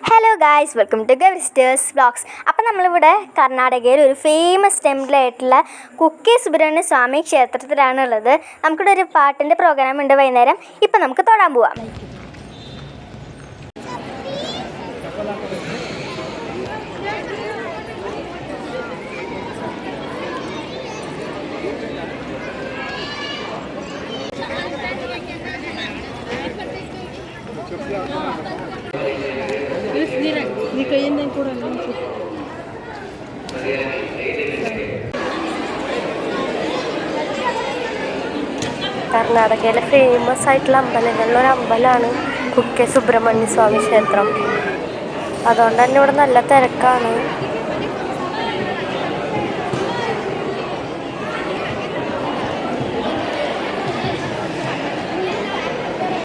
Hello guys, welcome to Gavisters vlogs. അപ്പം നമ്മളിവിടെ കർണാടകയിൽ ഒരു ഫേമസ് ടെമ്പിളായിട്ടുള്ള കുക്കെ സുബ്രഹ്മണ്യ സ്വാമി ക്ഷേത്രത്തിലാണുള്ളത്. നമുക്കിവിടെ ഒരു പാട്ടിൻ്റെ പ്രോഗ്രാം ഉണ്ട് വൈകുന്നേരം. ഇപ്പം നമുക്ക് തൊഴാൻ പോവാം. കർണാടകയിലെ ഫേമസ് ആയിട്ടുള്ള അമ്പലങ്ങളിലൊരു അമ്പലമാണ് കുക്കെ സുബ്രഹ്മണ്യ സ്വാമി ക്ഷേത്രം. അതുകൊണ്ട് തന്നെ ഇവിടെ നല്ല തിരക്കാണ്.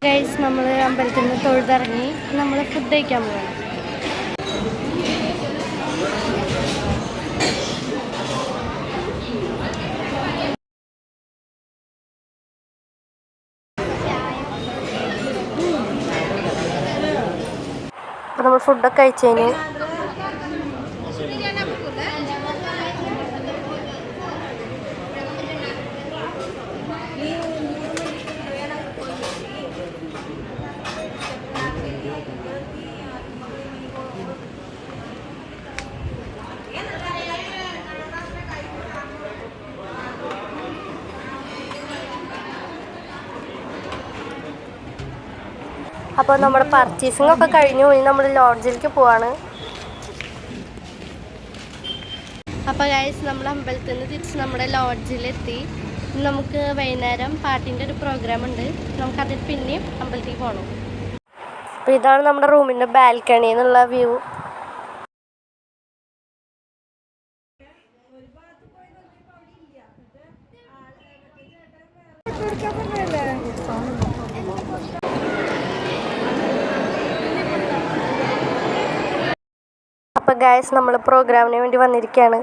ഗൈസ്, നമ്മൾ അമ്പലത്തിൽ നിന്ന് തൊഴുതിറങ്ങി നമ്മൾ ഫുഡ് കഴിക്കാൻ പോകണം. അപ്പോൾ നമ്മൾ ഫുഡൊക്കെ കഴിച്ചതിന് അപ്പോൾ നമ്മുടെ പർച്ചേസിംഗ് ഒക്കെ കഴിഞ്ഞു. ഇനി നമ്മൾ ലോഡ്ജിലേക്ക് പോവാണ്. അപ്പോൾ ഗൈസ്, നമ്മൾ അമ്പലത്തിൽ നിന്ന് തിരിച്ച് നമ്മുടെ ലോഡ്ജിലെത്തി. നമുക്ക് വൈകുന്നേരം പാട്ടിൻ്റെ ഒരു പ്രോഗ്രാം ഉണ്ട്. നമുക്കതിൽ പിന്നെയും അമ്പലത്തേക്ക് പോകണം. അപ്പോൾ ഇതാണ് നമ്മുടെ റൂമിൻ്റെ ബാൽക്കണി എന്നുള്ള വ്യൂ. അപ്പോൾ ഗൈസ്, നമ്മൾ പ്രോഗ്രാമിന് വേണ്ടി വന്നിരിക്കുകയാണ്.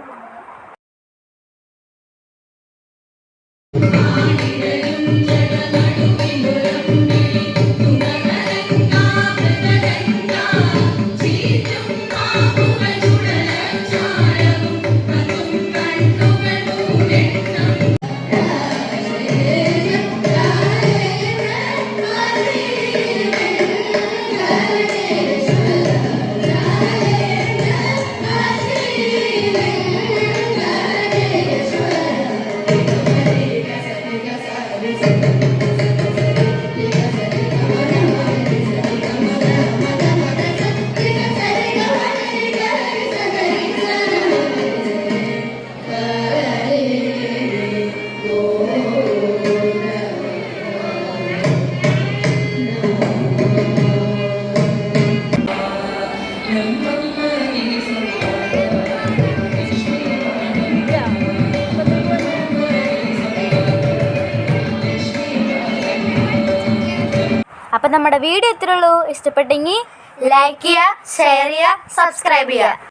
അപ്പം നമ്മുടെ വീഡിയോ ഇത്രയുള്ളൂ. ഇഷ്ടപ്പെട്ടെങ്കിൽ ലൈക്ക് ചെയ്യുക, ഷെയർ ചെയ്യുക, സബ്സ്ക്രൈബ് ചെയ്യുക.